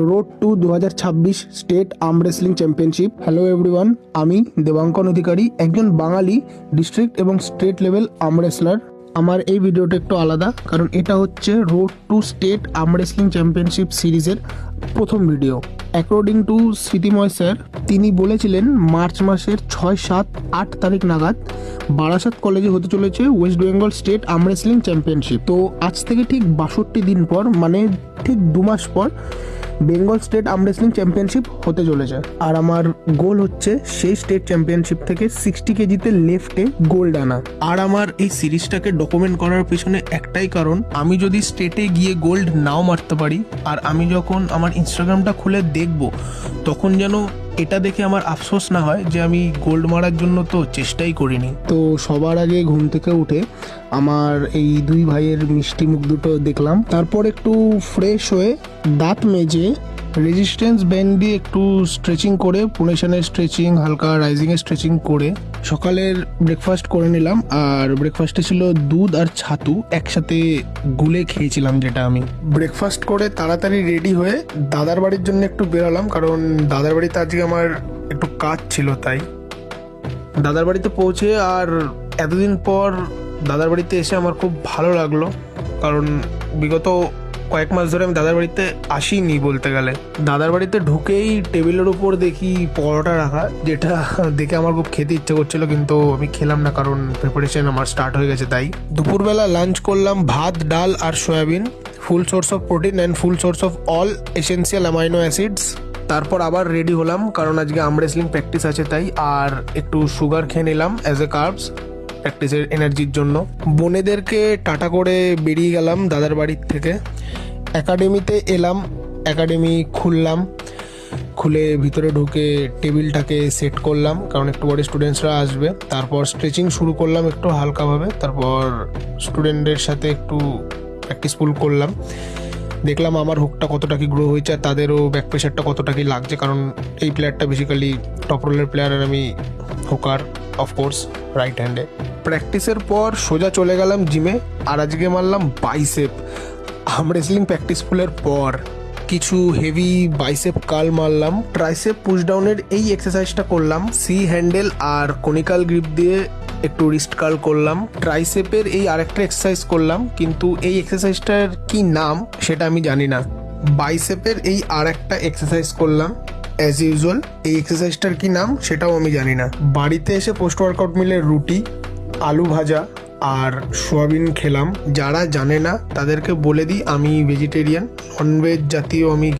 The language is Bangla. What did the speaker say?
Road to 2026 state arm wrestling championship. Hello everyone, আমি দেবাঙ্কন অধিকারী, একজন বাঙালি ডিস্ট্রিক্ট এবং স্টেট লেভেল আর্ম রেসলার। আমার এই ভিডিওটা একটু আলাদা, কারণ এটা হচ্ছে road to state arm wrestling championship সিরিজের প্রথম ভিডিও। অ্যাকর্ডিং টু স্মৃতিময় স্যার, তিনি বলেছিলেন মার্চ মাসের 6, 7, 8 তারিখ নাগাদ বারাসাত কলেজে হতে চলেছে West Bengal state arm wrestling championship. তো আজ থেকে ঠিক 62 দিন পর, মানে ঠিক 2 মাস পর Bengal state arm wrestling championship হতে চলেছে। আর আমার গোল হচ্ছে সেই স্টেট চ্যাম্পিয়নশিপ থেকে 60 কেজিতে লেফটে গোল্ড আনা। আর আমার এই সিরিজটাকে ডকুমেন্ট করার পেছনে একটাই কারণ, আমি যদি স্টেটে গিয়ে গোল্ড নাও মারতে পারি, আর আমি যখন আমার ইনস্টাগ্রামটা খুলে দেখব, তখন যেন এটা দেখে আমার আফসোস না হয় যে আমি গোল্ড মারার জন্য তো চেষ্টাই করিনি। তো সবার আগে ঘুম থেকে উঠে আমার এই দুই ভাইয়ের মিষ্টি মুখ দুটো দেখলাম, তারপর একটু ফ্রেশ হয়ে দাঁত মেজে রেজিস্ট্যান্স ব্যান্ড দিয়ে একটু স্ট্রেচিং করে, পুনেশনের স্ট্রেচিং, হালকা রাইজিংয়ের স্ট্রেচিং করে সকালের ব্রেকফাস্ট করে নিলাম। আর ব্রেকফাস্টে ছিল দুধ আর ছাতু একসাথে গুলে খেয়েছিলাম, যেটা আমি ব্রেকফাস্ট করে তাড়াতাড়ি রেডি হয়ে দাদার বাড়ির জন্য একটু বেরোলাম, কারণ দাদার বাড়িতে আজকে আমার একটু কাজ ছিল। তাই দাদার বাড়িতে পৌঁছে আর এতদিন পর দাদার বাড়িতে এসে আমার খুব ভালো লাগলো, কারণ বিগত কয়েক মাস ধরে আমি দাদার বাড়িতে আসিনি বলতে গেলে। দাদার বাড়িতে ঢুকেই টেবিলের উপর দেখি পরোটা রাখা, যেটা দেখে আমার খুব খেতে ইচ্ছে করছিল, কিন্তু আমি খেলাম না কারণ প্রিপারেশন আমার স্টার্ট হয়ে গেছে। তাই দুপুরবেলা লাঞ্চ করলাম ভাত, ডাল আর soybean, full source of protein and full source of all essential amino acids. তারপর আবার রেডি হলাম, কারণ আজকে আর্ম রেসলিং প্র্যাকটিস আছে তাই। আর একটু সুগার খেয়ে নিলাম অ্যাজ এ কার্বস, প্র্যাকটিসের এনার্জির জন্য। বোনেদেরকে টাটা করে বেরিয়ে গেলাম দাদার বাড়ির থেকে। একাডেমিতে এলাম, একাডেমি খুললাম, খুলে ভিতরে ঢুকে টেবিলটাকে সেট করলাম, কারণ একটু পরে স্টুডেন্টসরা আসবে। তারপর স্ট্রেচিং শুরু করলাম একটু হালকাভাবে, তারপর স্টুডেন্টদের সাথে একটু প্র্যাকটিস ফুল করলাম। দেখলাম আমার হুকটা কতটা কি গ্রো হয়েছে, আর তাদেরও ব্যাক প্রেশারটা কতটা কি লাগছে, কারণ এই প্লেয়ারটা বেসিক্যালি টপ রোলের প্লেয়ার আর আমি হুকার, অফকোর্স রাইট হ্যান্ডে। প্র্যাকটিসের পর সোজা চলে গেলাম জিমে, আর আজকে মারলাম বাইসেপ। আর্ম রেসলিং প্র্যাকটিস ফুলের পর কিছু হেভি বাইসেপ কাল মারলাম। ট্রাইসেপ পুশডাউনের এই এক্সারসাইজটা করলাম, সি হ্যান্ডেল আর কনিক্যাল গ্রিপ দিয়ে একটু রিস্ট কার্ল করলাম। ট্রাইসেপের এই আরেকটা এক্সারসাইজ করলাম, কিন্তু এই এক্সারসাইজটার কি নাম সেটা আমি জানি না। বাইসেপের এই আরেকটা এক্সারসাইজ করলাম অ্যাজ ইউজুয়াল, এই এক্সারসাইজটার কি নাম সেটাও আমি জানি না। বাড়িতে এসে পোস্ট ওয়ার্কআউট মিলের রুটি, আলু ভাজা আর সোয়াবিন খেলাম। যারা জানে না তাদেরকে বলে দিই, আমি ভেজিটেরিয়ান, ননভেজ জাতীয় আমি